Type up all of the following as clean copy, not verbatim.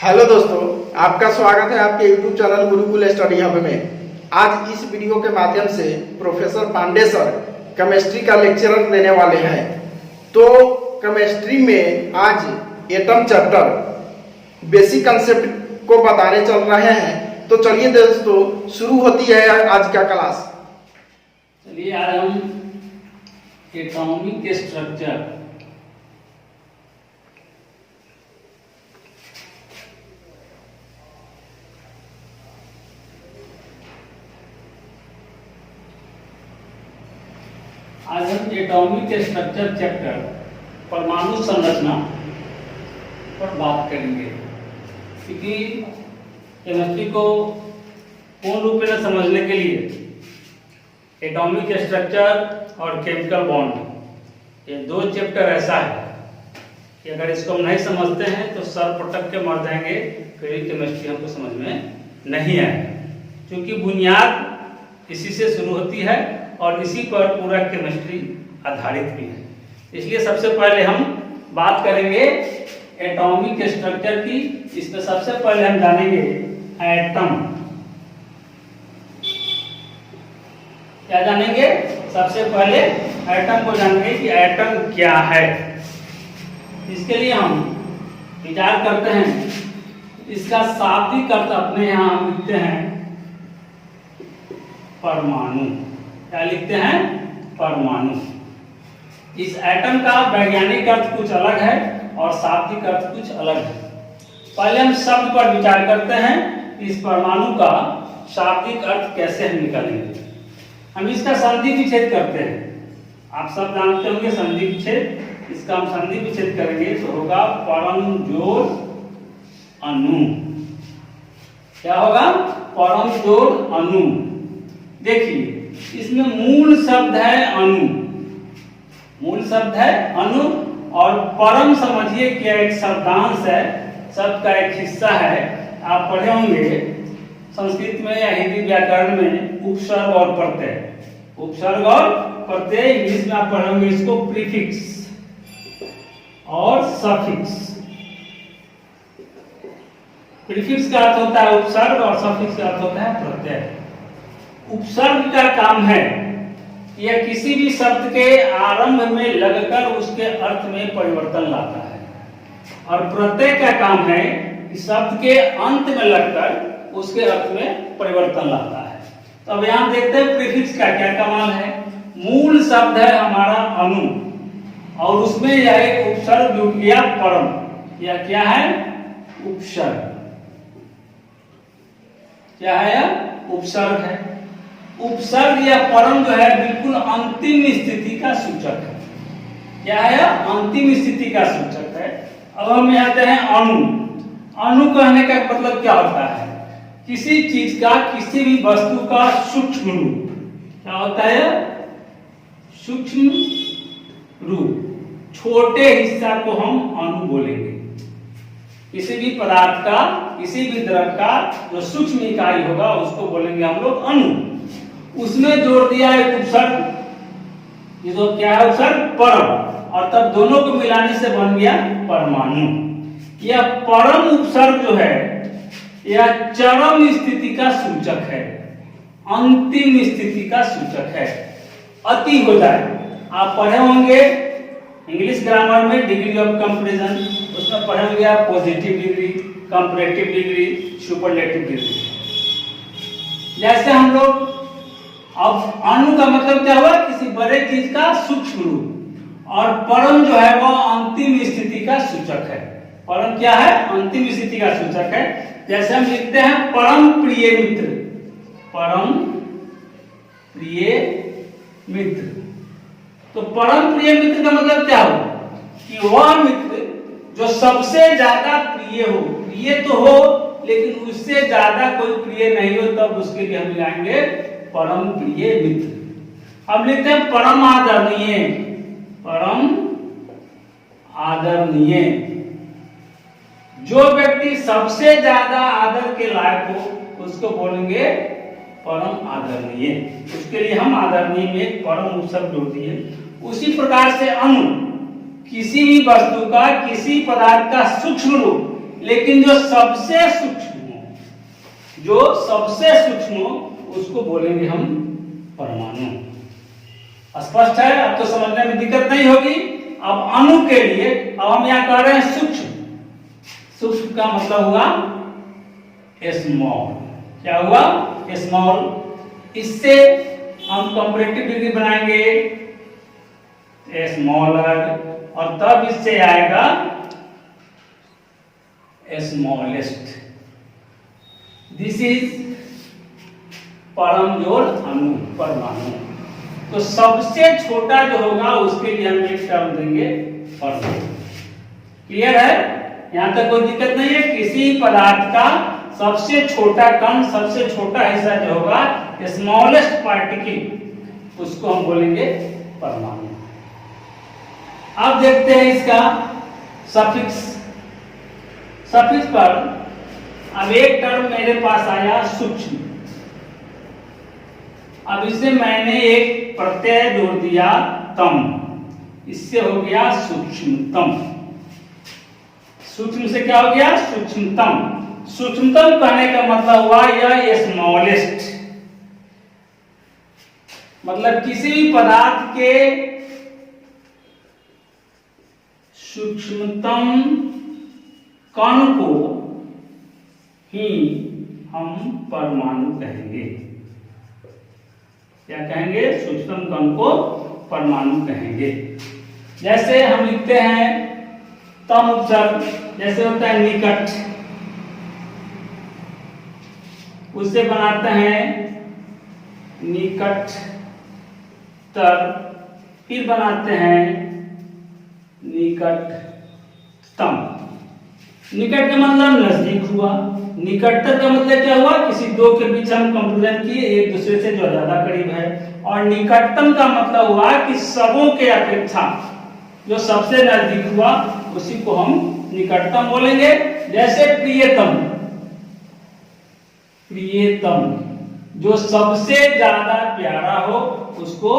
Hello दोस्तों, आपका स्वागत है आपके YouTube channel Gurukul study hub में। आज इस वीडियो के माध्यम से प्रोफेसर पांडे सर केमिस्ट्री का लेक्चरर देने वाले हैं। तो केमिस्ट्री में आज एटम चैप्टर बेसिक कंसेप्ट को बताने चल रहे हैं। तो चलिए दोस्तों, शुरू होती है आज का क्लास। चलिए आज हम एटॉमिक स्ट्रक्चर चैप्टर परमाणु संरचना पर बात करेंगे, क्योंकि केमिस्ट्री को पूर्ण रूप में समझने के लिए एटॉमिक स्ट्रक्चर और केमिकल बॉन्ड ये दो चैप्टर ऐसा है कि अगर इसको हम नहीं समझते हैं तो सर पटक के मर जाएंगे, फिर केमिस्ट्री हमको समझ में नहीं आएगा। क्योंकि बुनियाद इसी से शुरू होती है और इसी पर पूरा केमिस्ट्री आधारित भी है। इसलिए सबसे पहले हम बात करेंगे एटॉमिक स्ट्रक्चर की। इसमें सबसे पहले हम जानेंगे एटम। क्या जानेंगे? सबसे पहले एटम को जानेंगे कि एटम क्या है। इसके लिए हम विचार करते हैं, इसका शाब्दिक अर्थ अपने यहां हम लिखते हैं परमाणु। क्या लिखते हैं? परमाणु। इस एटम का वैज्ञानिक अर्थ कुछ अलग है और शाब्दिक अर्थ कुछ अलग है। पहले हम शब्द पर विचार करते हैं, इस परमाणु का शाब्दिक अर्थ कैसे हम निकालेंगे। हम इसका संधि विच्छेद करते हैं। आप सब जानते होंगे संधि विच्छेद। इसका हम संधि विच्छेद करेंगे तो होगा परम जोड़ अणु। क्या होगा? परम जोड़ अणु। देखिए, इसमें मूल शब्द है अणु। मूल शब्द है अणु और परम समझिए कि एक शब्दांश है, शब्द का एक हिस्सा है। आप पढ़े होंगे संस्कृत में या हिंदी व्याकरण में उपसर्ग और प्रत्यय। उपसर्ग और प्रत्यय इंग्लिश में आप पढ़े होंगे इसको प्रीफिक्स और सफिक्स। प्रीफिक्स का अर्थ होता है उपसर्ग और सफिक्स का अर्थ होता है प्रत्यय। उपसर्ग का काम है यह किसी भी शब्द के आरंभ में लगकर उसके अर्थ में परिवर्तन लाता है, और प्रत्यय का काम है कि शब्द के अंत में लगकर उसके अर्थ में परिवर्तन लाता है। तो अब यहां देखते हैं प्रीफिक्स का क्या कमाल है। मूल शब्द है हमारा अणु और उसमें यह एक उपसर्ग जुड़ गया परम। यह क्या है? उपसर्ग। क्या है? यह उपसर्ग है। उपसर्ग या परम जो है बिल्कुल अंतिम स्थिति का सूचक है। क्या है? अंतिम स्थिति का सूचक है। अब हम आते हैं अणु। अणु कहने का मतलब क्या होता है? किसी चीज का, किसी भी वस्तु का सूक्ष्म रूप। क्या होता है? सूक्ष्म रूप। छोटे हिस्सा को हम अणु बोलेंगे। किसी भी पदार्थ का, किसी भी द्रव का जो सूक्ष्म इकाई होगा उसको बोलेंगे हम लोग अणु। उसमें जोड़ दिया एक उपसर्ग। ये तो क्या है? उपसर्ग परम, और तब दोनों को मिलाने से बन गया परमाणु। यह परम उपसर्ग जो है यह चरम स्थिति का सूचक है, अंतिम स्थिति का सूचक है। अति हो जाए, आप पढ़े होंगे इंग्लिश ग्रामर में डिग्री ऑफ कंपैरिजन, उसमें पढ़े होंगे आप positive degree, comparative degree, superlative degree. जैसे हम लोग, अब अणु का मतलब क्या हुआ? किसी बड़े चीज का सूक्ष्म रूप, और परम जो है वह अंतिम स्थिति का सूचक है। परम क्या है? अंतिम स्थिति का सूचक है। जैसे हम लिखते हैं परम प्रिय मित्र। परम प्रिय मित्र। तो परम प्रिय मित्र का मतलब क्या हो? कि वह मित्र जो सबसे ज्यादा प्रिय हो। प्रिय तो हो लेकिन उससे ज्यादा कोई प्रिय नहीं हो, तब उसके लिए हम लगाएंगे परम प्रिय मित्र। अब लिखते हैं परम आदरणीय। परम आदरणीय। जो व्यक्ति सबसे ज्यादा आदर के लायक हो उसको बोलेंगे परम आदरणीय। उसके लिए हम आदरणीय में एक परम उपसर्ग जोड़ दिए। उसी प्रकार से अणु किसी भी वस्तु का, किसी पदार्थ का सूक्ष्म रूप लेकिन जो सबसे सूक्ष्म हो उसको बोलेंगे हम परमाणु। स्पष्ट है? अब तो समझने में दिक्कत नहीं होगी। अब अणु के लिए अब हम यहां कह रहे हैं सूक्ष्म का मतलब हुआ स्मॉल। क्या हुआ? स्मॉल। इससे हम कंपैरेटिव डिग्री बनाएंगे स्मॉलर, और तब इससे आएगा स्मॉलेस्ट। दिस इज परम जोड़ अणु, परमाणु। तो सबसे छोटा जो होगा उसके लिए हम एक टर्म देंगे परमाणु। क्लियर है? यहां तक कोई दिक्कत नहीं है। किसी पदार्थ का सबसे छोटा कण, सबसे छोटा हिस्सा जो होगा, स्मॉलेस्ट पार्टिकल, उसको हम बोलेंगे परमाणु। अब देखते हैं इसका सफिक्स। सफिक्स पर अब एक टर्म मेरे पास आया सूक्ष्म। अब इससे मैंने एक प्रत्यय जोड़ दिया तम, इससे हो गया सूक्ष्मतम। सूक्ष्म से क्या हो गया? सूक्ष्मतम। सूक्ष्मतम कहने का मतलब हुआ यह स्मॉलेस्ट, मतलब किसी भी पदार्थ के सूक्ष्मतम कण को ही हम परमाणु कहेंगे। क्या कहेंगे? सूक्ष्मतम कण को परमाणु कहेंगे। जैसे हम लिखते हैं तम उपसर्ग, जैसे होता है निकट, उससे बनाते हैं निकट तर, फिर बनाते हैं निकटतम। निकट का मतलब नजदीक हुआ, निकटतर का मतलब क्या हुआ? किसी दो के बीच हम कंपेरिजन किए, एक दूसरे से जो ज्यादा करीब है। और निकटतम का मतलब हुआ कि सबों के अपेक्षा जो सबसे नजदीक हुआ उसी को हम निकटतम बोलेंगे। जैसे प्रियतम, प्रियतम जो सबसे ज्यादा प्यारा हो उसको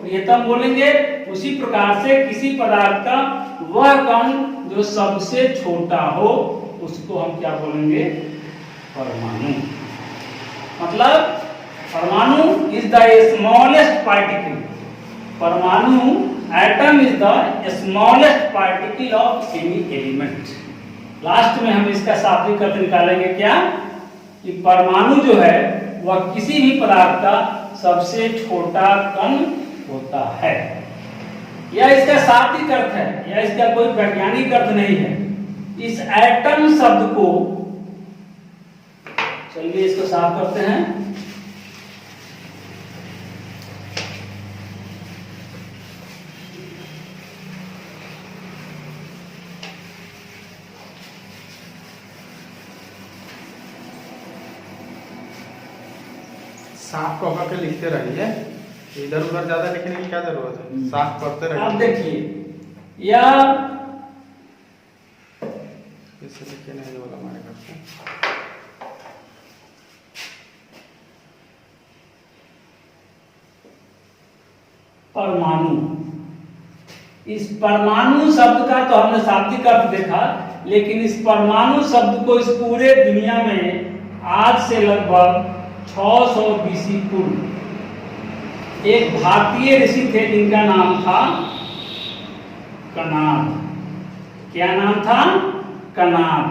प्रियतम बोलेंगे। उसी प्रकार से किसी पदार्थ का वह कण जो सबसे छोटा हो उसको हम क्या बोलेंगे? परमाणु। मतलब परमाणु इज द स्मॉलेस्ट पार्टिकल। परमाणु, atom is the smallest particle of any element. Last में हम इसका शाब्दिक अर्थ निकालेंगे क्या? कि परमाणु जो है वह किसी भी पदार्थ का सबसे छोटा कण होता है। यह इसका शाब्दिक अर्थ है, यह इसका कोई वैज्ञानिक अर्थ नहीं है। इस एटम शब्द को, चलिए इसको साफ करते हैं। साफ कह के लिखते रहिए, इधर उधर ज्यादा लिखने की क्या जरूरत है, साफ करते रहिए। अब देखिए यह इससे लिखे नहीं बोला हमारे घर से। परमाणु, इस परमाणु शब्द का तो हमने शाब्दिक अर्थ देखा, लेकिन इस परमाणु शब्द को इस पूरे दुनिया में आज से लगभग 600 BC पूर्व एक भारतीय ऋषि थे जिनका नाम था कणाद। क्या नाम था? कणाद।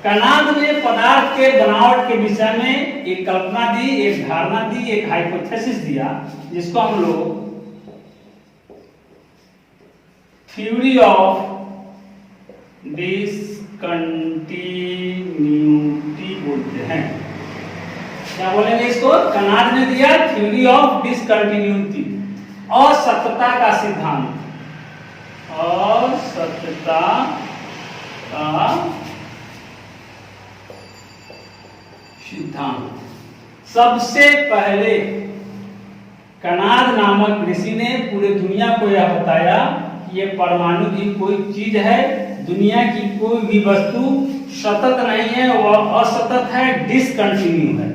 कणाद ने पदार्थ के बनावट के विषय में एक कल्पना दी, एक धारणा दी, एक हाइपोथेसिस दिया, जिसको हम लोग थ्योरी ऑफ डिसकंटिन्यूटी बोलते हैं। क्या बोलेंगे इसको? कणाद ने दिया थ्योरी ऑफ डिसकंटिन्यूटी, असत्यता का सिद्धांत। असत्यता का सिद्धांत। सबसे पहले कणाद नामक ऋषि ने पूरे दुनिया को यह बताया कि ये परमाणु भी कोई चीज है, दुनिया की कोई भी वस्तु सतत नहीं है, वह असतत है, डिसकंटिन्यू है।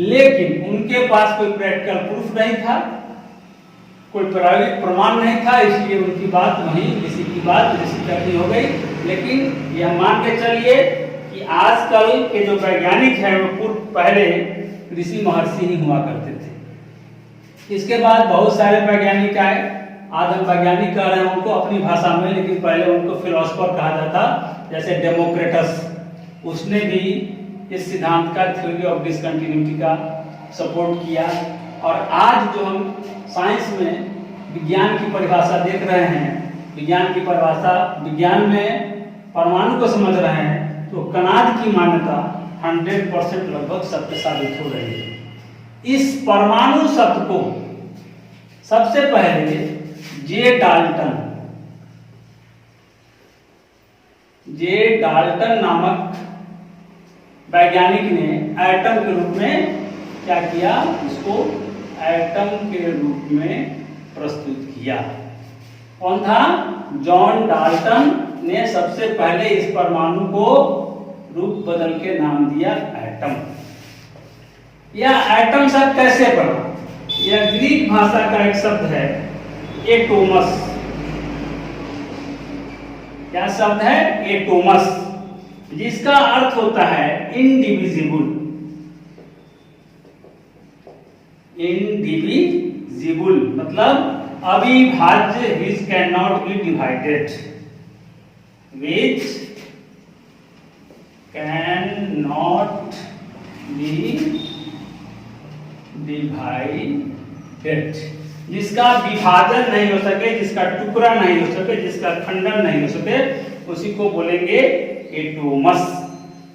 लेकिन उनके पास कोई प्रैक्टिकल प्रूफ नहीं था, कोई प्रायोगिक प्रमाण नहीं था, इसलिए उनकी बात वहीं ऋषि की बात ऋषि तक ही हो गई। लेकिन यह मान के चलिए कि आजकल के जो वैज्ञानिक हैं वो पूर्व पहले ऋषि महर्षि ही हुआ करते थे। इसके बाद बहुत सारे वैज्ञानिक आए, आज हम वैज्ञानिक कह रहे हैं उनको अपनी भाषा में, लेकिन पहले उनको फिलोसोफर कहा जाता। जैसे डेमोक्रेटस, उसने भी इस सिद्धांत का, थ्योरी ऑफ डिसकंटिन्यूटी का सपोर्ट किया। और आज जो हम साइंस में विज्ञान की परिभाषा देख रहे हैं, विज्ञान की परिभाषा, विज्ञान में परमाणु को समझ रहे हैं, तो कनाड की मान्यता 100% लगभग सत्य साबित हो रही है। इस परमाणु शब्द को सबसे पहले जे डाल्टन नामक वैज्ञानिक ने एटम के रूप में क्या किया, इसको एटम के रूप में प्रस्तुत किया। कौन था? जॉन डाल्टन ने सबसे पहले इस परमाणु को रूप बदल के नाम दिया एटम। यह एटम शब्द कैसे बना? यह ग्रीक भाषा का एक शब्द है, एटोमस। क्या शब्द है? एटोमस, जिसका अर्थ होता है इनडिविजिबल। इनडिविजिबल मतलब अविभाज्य, which cannot be divided, which cannot be divided, जिसका विभाजन नहीं हो सके, जिसका टुकड़ा नहीं हो सके, जिसका खंडन नहीं हो सके, उसी को बोलेंगे एटोमस।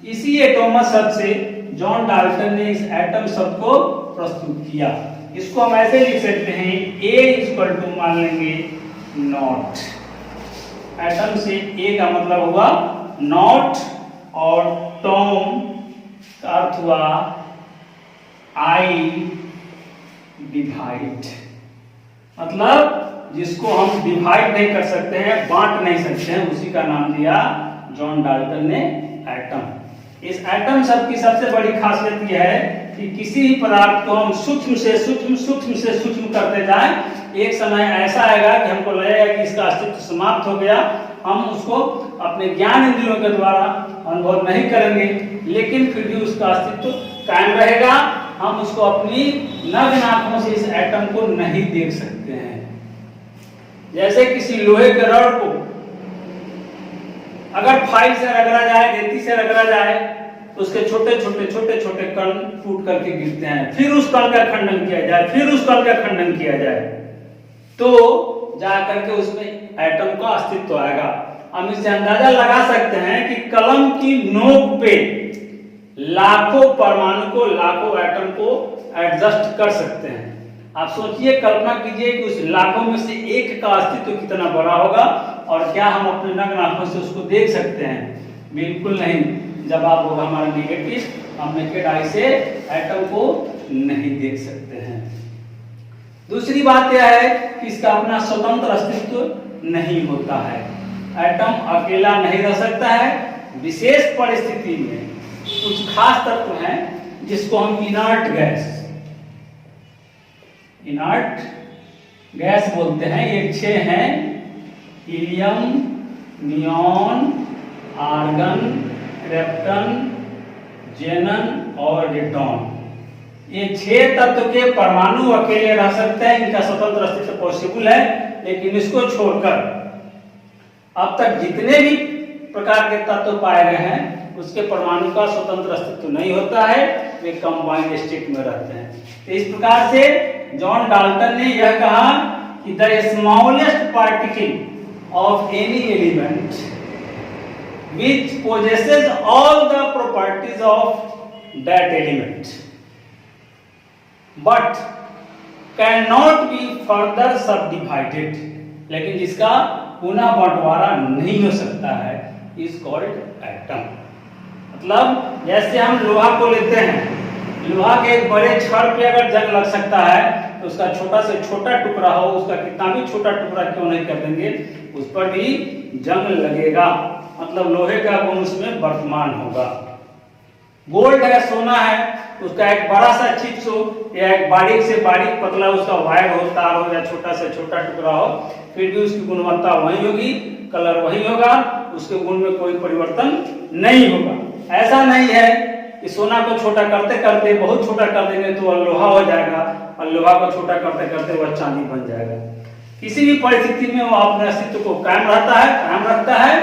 इसी एटोमस शब्द से जॉन डाल्टन ने इस एटम शब्द को प्रस्तुत किया। इसको हम ऐसे लिख सकते हैं, A इक्वल टू मान लेंगे नॉट। एटम से A का मतलब हुआ नॉट, और टॉम का अर्थ हुआ आई डिवाइड, मतलब जिसको हम डिवाइड नहीं कर सकते हैं, बांट नहीं सकते हैं, उसी का नाम दिया जॉन डाल्टन ने एटम। इस एटम शब्द की सबसे बड़ी खासियत यह है कि किसी भी पदार्थ को हम सूक्ष्म से सूक्ष्म करते जाएं, एक समय ऐसा आएगा कि हमको लगेगा कि इसका अस्तित्व समाप्त हो गया। हम उसको अपने ज्ञान इंद्रियों के द्वारा अनुभव नहीं करेंगे, लेकिन फिर भी उसका अस्तित्व कायम रहेगा। हम उसको अपनी नग्न आंखों से इस एटम को नहीं देख सकते हैं। जैसे किसी लोहे के रॉड को अगर फाइल से रगड़ा जाए, रेती से रगड़ा जाए, तो उसके छोटे छोटे कण टूट करके गिरते हैं। फिर उस कण का खंडन किया जाए, फिर उस कण का खंडन किया जाए, तो जा करके उसमें एटम का अस्तित्व आएगा। हम इससे अंदाजा लगा सकते हैं कि कलम की नोक पे लाखों परमाणु को, लाखों एटम को एडजस्ट कर सकते हैं। आप सोचिए, कल्पना कीजिए कि उस लाखों में से एक का अस्तित्व कितना बड़ा होगा, और क्या हम अपने नग्न आंखों से उसको देख सकते हैं? बिल्कुल नहीं। जवाब होगा हमारा नेगेटिव, हम नेकेड आई से एटम को नहीं देख सकते हैं। दूसरी बात यह है कि इसका अपना स्वतंत्र अस्तित्व नहीं होता है। एटम अकेला नहीं रह सकता है। विशेष परिस्थिति में कुछ खास तत्व हैं जिसको हम इनर्ट गैस बोलते हैं। ये 6 हैं, हीलियम, नियॉन, आर्गन, क्रिप्टन, जेनन और रेडॉन। ये 6 तत्व के परमाणु अकेले रह सकते हैं, इनका स्वतंत्र अस्तित्व पॉसिबल है। लेकिन इसको छोड़कर अब तक जितने भी प्रकार के तत्व पाए गए हैं, उसके परमाणु का स्वतंत्र अस्तित्व नहीं होता है, वे कंबाइंड स्टेट में रहते हैं। तो इस प्रकार से जॉन डाल्टन ने यह कहा कि the smallest particle of any element which possesses all the properties of that element but cannot be further subdivided, लेकिन जिसका पुनः बंटवारा नहीं हो सकता है, is called atom। मतलब जैसे हम लोहा को लेते हैं, लोहा के एक बड़े छड़ पे अगर जंग लग सकता है, तो उसका छोटा से छोटा टुकड़ा हो, उसका कितना भी छोटा टुकड़ा क्यों नहीं कर देंगे, उस पर भी जंग लगेगा। मतलब लोहे का गुण उसमें वर्तमान होगा। गोल्ड है, सोना है, उसका एक बड़ा सा चिप्स हो या एक बारीक से बारीक पतला उसका वायर हो, तार हो या छोटा से छोटा टुकड़ा हो, फिर भी उसकी गुणवत्ता वही होगी, कलर वही होगा, उसके गुण में कोई परिवर्तन नहीं होगा। ऐसा नहीं है कि सोना को छोटा करते करते बहुत छोटा कर देंगे तो वह लोहा हो जाएगा और लोहा को छोटा करते करते वह चांदी बन जाएगा। किसी भी परिस्थिति में वो अपने अस्तित्व को कायम रखता है।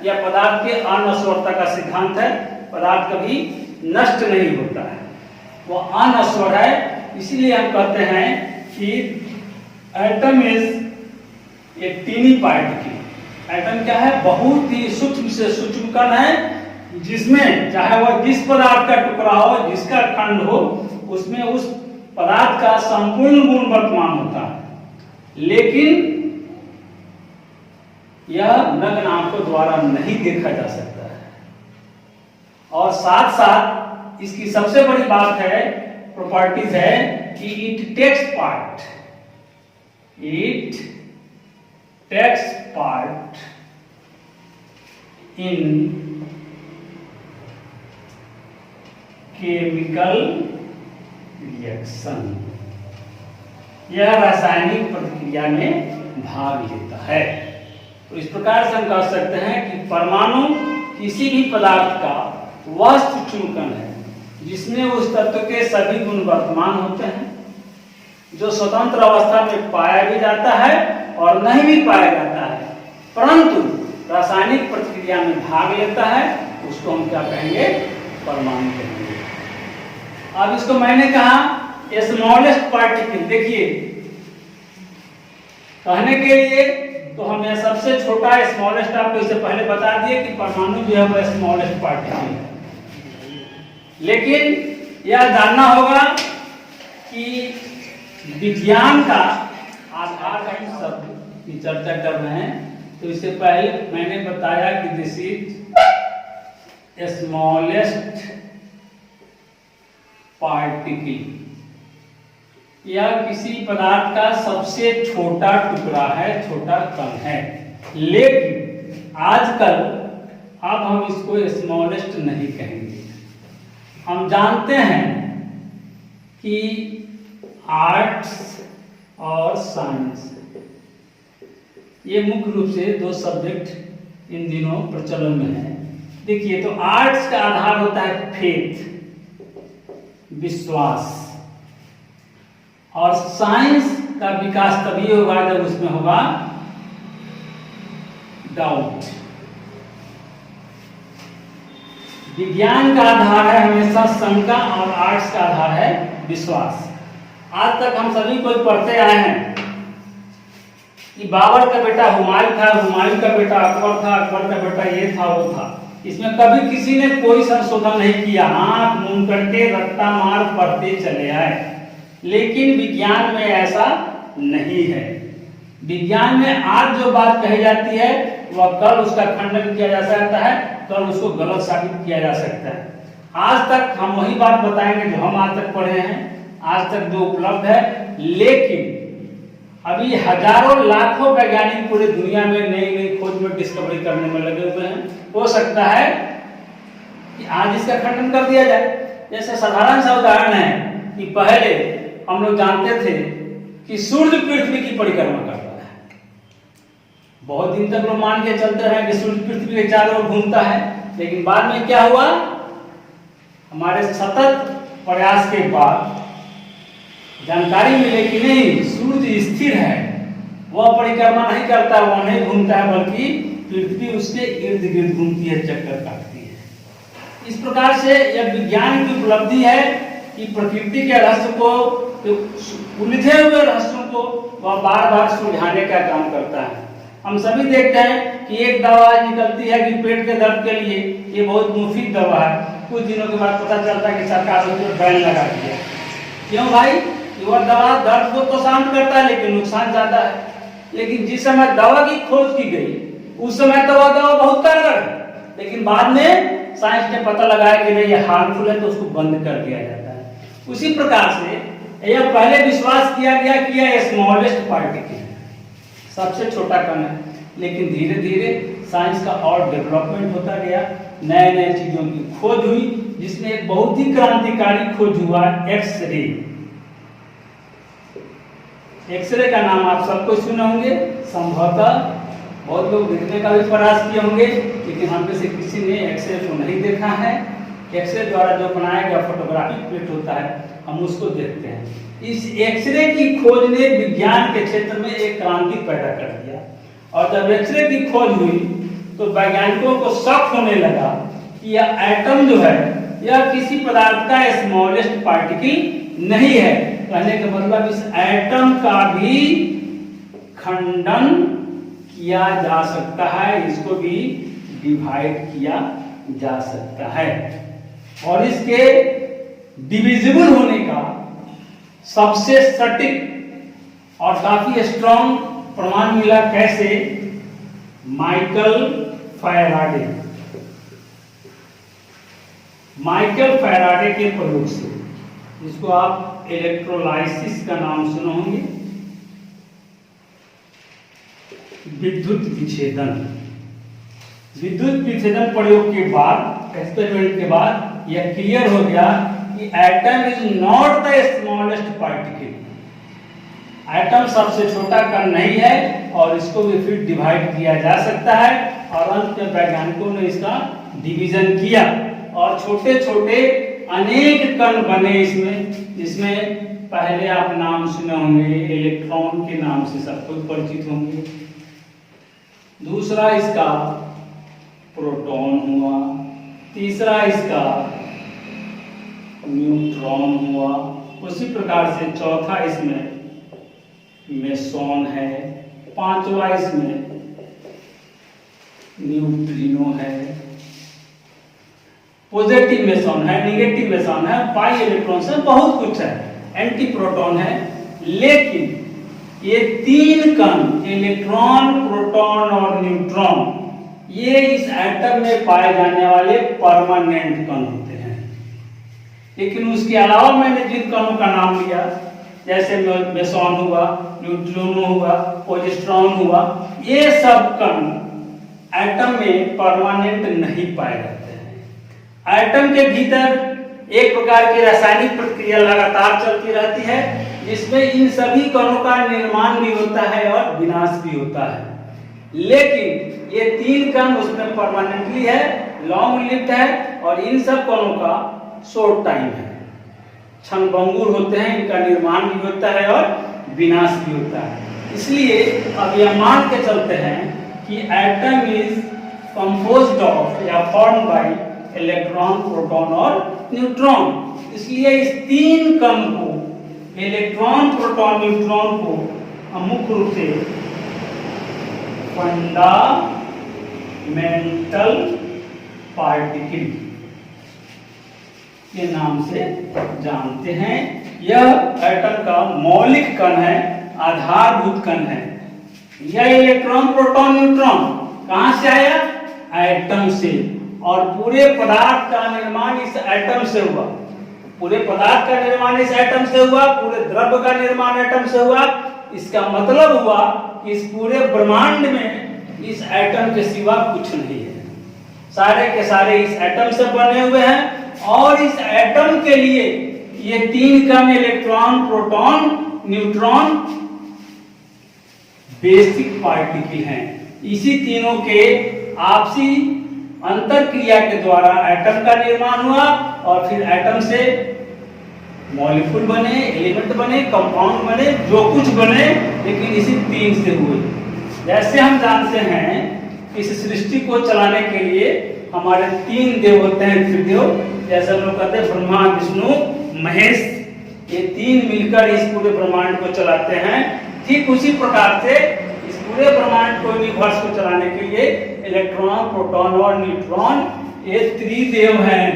यह पदार्थ के अनश्वरता का सिद्धांत है। पदार्थ कभी नष्ट नहीं होता है, वो अनश्वर है। इसीलिए हम कहते हैं कि atom is a tiny particle. Atom क्या है? बहुत ही सूक्ष्म से सूक्ष्म कण है, जिसमें चाहे वह जिस पदार्थ का टुकड़ा हो, जिसका खंड हो, उसमें उस पदार्थ का संपूर्ण गुण वर्तमान होता है, लेकिन यह नग्न आंखों द्वारा नहीं देखा जा सकता है। और साथ साथ इसकी सबसे बड़ी बात है, प्रॉपर्टीज है कि it takes part in chemical reaction. यह रासायनिक प्रतिक्रिया में भाग लेता है। तो इस प्रकार से हम कह सकते हैं कि परमाणु किसी भी पदार्थ का वह सूक्ष्म कण है जिसमें उस तत्व के सभी गुण वर्तमान होते हैं, जो स्वतंत्र अवस्था में पाया भी जाता है और नहीं भी पाया जाता है, परंतु रासायनिक प्रतिक्रिया में भाग लेता है। उसको हम क्या कहेंगे? परमाणु कहेंगे। अब इसको मैंने कहा स्मॉलेस्ट पार्टिकल। देखिए, कहने के लिए तो हम यह सबसे छोटा स्मॉलेस्ट आपको इससे पहले बता दिए कि परमाणु जो है वह स्मॉलेस्ट पार्टिकल है, लेकिन यह जानना होगा कि विज्ञान का आधार का इन शब्द की चर्चा कर रहे हैं। तो इससे पहले मैंने बताया कि दिस इज स्मॉलेस्ट पार्टिकल। यह किसी पदार्थ का सबसे छोटा टुकड़ा है, छोटा कण है, लेकिन आजकल अब हम इसको स्मॉलेस्ट नहीं कहेंगे। हम जानते हैं कि आर्ट्स और साइंस ये मुख्य रूप से दो सब्जेक्ट इन दिनों प्रचलन में है। देखिए, तो आर्ट्स का आधार होता है फेथ, विश्वास, और साइंस का विकास तभी होगा जब उसमें होगा डाउट। विज्ञान का आधार है हमेशा शंका और आर्ट्स का आधार है विश्वास। आज तक हम सभी कोई पढ़ते आए हैं कि बाबर का बेटा हुमायूं था, हुमायूं का बेटा अकबर था, अकबर का बेटा ये था वो था। इसमें कभी किसी ने कोई संशोधन नहीं किया, आंख मूंद करके रट्टा मार पढ़ते चले आए। लेकिन विज्ञान में ऐसा नहीं है। विज्ञान में आज जो बात कही जाती है वह कल उसका खंडन किया जा सकता है, कल उसको गलत साबित किया जा सकता है। आज तक हम वही बात बताएंगे जो हम आज तक पढ़े हैं, आज तक जो उपलब्ध है। लेकिन अभी हजारों लाखों वैज्ञानिक पूरे दुनिया में नई नई खोज में डिस्कवरी करने में लगे हुए हैं। हो सकता है कि आज इसका खंडन कर दिया जाए। जैसे साधारण सा उदाहरण है कि पहले हम लोग जानते थे कि सूर्य पृथ्वी की परिक्रमा करता है। बहुत दिन तक लोग मान के चलते रहे कि सूर्य पृथ्वी के चारों ओर घूमता है, लेकिन बाद में क्या हुआ? हमारे सतत प्रयास के बाद जानकारी मिले कि नहीं, सूर्य स्थिर है, वह परिक्रमा नहीं करता, वह नहीं घूमता है, बल्कि पृथ्वी उसके इर्द गिर्द घूमती है, चक्कर काटती है। इस प्रकार से यह विज्ञान की उपलब्धि है कि प्रकृति के रहस्य को, उलझे हुए रहस्यों को वह बार बार सुलझाने का काम करता है। हम सभी देखते हैं कि एक दवा निकलती है कि पेट के दर्द के लिए ये बहुत मुफीद दवा है, कुछ दिनों के बाद पता चलता है कि सरकार ने उसको बैन लगा दिया। क्यों भाई? वह दवा दर्द को तो शांत करता है लेकिन नुकसान ज्यादा है। लेकिन जिस समय दवा की खोज की गई उस समय तो वह दवा बहुत कारगर है, लेकिन बाद में साइंस ने पता लगाया कि नहीं ये हार्मफुल है, तो उसको बंद कर दिया जाता है। उसी प्रकार से यह पहले विश्वास किया गया कि यह स्मॉलेस्ट पार्टिकल है, सबसे छोटा कण है, लेकिन धीरे धीरे साइंस का और डेवलपमेंट होता गया, नए नए चीजों की खोज हुई, जिसमें एक बहुत ही क्रांतिकारी खोज हुआ, एक्सरे। एक्सरे का नाम आप सबको सुने होंगे, संभवतः बहुत लोग देखने का भी प्रयास किए होंगे, लेकिन हम में से किसी ने एक्सरे को नहीं देखा है। एक्सरे द्वारा जो बनाया गया फोटोग्राफिक प्लेट होता है, हम उसको देखते हैं। इस एक्सरे की खोज ने विज्ञान के क्षेत्र में एक क्रांति पैदा कर दिया, और जब एक्सरे की खोज हुई तो वैज्ञानिकों को शक होने लगा कि यह एटम जो है यह किसी पदार्थ का स्मॉलेस्ट पार्टिकल नहीं है। कहने का मतलब इस एटम का भी खंडन किया जा सकता है, इसको भी डिवाइड किया जा सकता है, और इसके डिविजिबल होने का सबसे सटीक और काफी स्ट्रॉन्ग प्रमाण मिला। कैसे? माइकल फैराडे के प्रयोग से, जिसको आप इलेक्ट्रोलाइसिस का नाम सुने होंगे, विद्युत विच्छेदन प्रयोग के बाद, एक्सपेरिमेंट के बाद यह क्लियर हो गया कि atom is not the smallest particle. Atom सबसे छोटा कण नहीं है, और इसको भी फिर डिवाइड किया जा सकता है, और अंत में वैज्ञानिकों ने इसका डिवीजन किया, और छोटे छोटे अनेक कण बने इसमें। जिसमें पहले आप नाम सुने होंगे, इलेक्ट्रॉन के नाम से सबको परिचित होंगे। दूसरा इसका प्रोटॉन हुआ, तीसरा इसका न्यूट्रॉन हुआ, उसी प्रकार से चौथा इसमें मेसॉन है, पांचवा इसमें न्यूट्रिनो है, पॉजिटिव मेसॉन है, नेगेटिव मेसॉन है, पाई इलेक्ट्रॉन है, बहुत कुछ है, एंटी प्रोटॉन है। लेकिन ये तीन कण, इलेक्ट्रॉन, प्रोटॉन और न्यूट्रॉन, ये इस एटम में पाए जाने वाले परमानेंट कण होते हैं। लेकिन उसके अलावा मैंने जिन कणों का नाम लिया, जैसे मेसॉन हुआ, न्यूट्रिनो हुआ, पॉजिट्रॉन हुआ, ये सब कण एटम में परमानेंट नहीं पाए जाते हैं। एटम के भीतर एक प्रकार की रासायनिक प्रक्रिया लगातार चलती रहती है, जिसमें इन सभी कणों का निर्माण भी होता है और विनाश भी होता है। लेकिन ये तीन कण उसमें परमानेंटली है, लॉन्ग लिव्ड है, और इन सब कणों का शॉर्ट टाइम है, क्षणभंगुर होते हैं, इनका निर्माण भी होता है और विनाश भी होता है। इसलिए अब यह मान के चलते हैं कि एटम इज कंपोज्ड ऑफ या फॉर्म बाय इलेक्ट्रॉन, प्रोटॉन और न्यूट्रॉन। इसलिए इस तीन कण को, इलेक्ट्रॉन, प्रोटॉन, न्यूट्रॉन को हम मुख्य रूप से फंडामेंटल पार्टिकल के नाम से जानते हैं। यह एटम का मौलिक कण है, आधारभूत कण है। यह इलेक्ट्रॉन, प्रोटॉन, न्यूट्रॉन कहां से आया? एटम से, और पूरे पदार्थ का निर्माण इस एटम से हुआ। पूरे पदार्थ का निर्माण इस एटम से हुआ, पूरे द्रव्य का निर्माण एटम से हुआ। इसका मतलब हुआ कि इस पूरे ब्रह्मांड में इस एटम के सिवा कुछ नहीं है, सारे के सारे इस एटम से बने हुए हैं। और इस एटम के लिए ये तीन कण, electron, proton, neutron, basic particle हैं। इसी तीनों के आपसी अंतर क्रिया के द्वारा एटम का निर्माण हुआ, और फिर एटम से मॉलिक्यूल बने, एलिमेंट बने, कंपाउंड बने, जो कुछ बने, लेकिन इसी तीन से हुए। जैसे हम जानते हैं इस सृष्टि को चलाने के लिए हमारे तीन देव होते हैं, त्रिदेव, जैसे हम लोग कहते हैं ब्रह्मा, विष्णु, महेश। ये तीन मिलकर इस पूरे ब्रह्मांड को चलाते हैं। ठीक उसी प्रकार से इस पूरे ब्रह्मांड को, यूनिवर्स को चलाने के लिए इलेक्ट्रॉन, प्रोटॉन और न्यूट्रॉन, ये त्रिदेव हैं।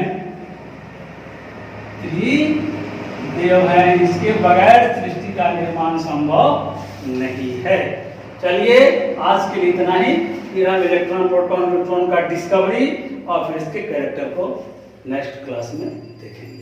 त्रिदेव हैं, इसके बगैर सृष्टि का निर्माण संभव नहीं है। चलिए आज के लिए इतना ही। फिर हम इलेक्ट्रॉन, प्रोटॉन, न्यूट्रॉन का डिस्कवरी और फिर इसके कैरेक्टर को नेक्स्ट क्लास में देखेंगे।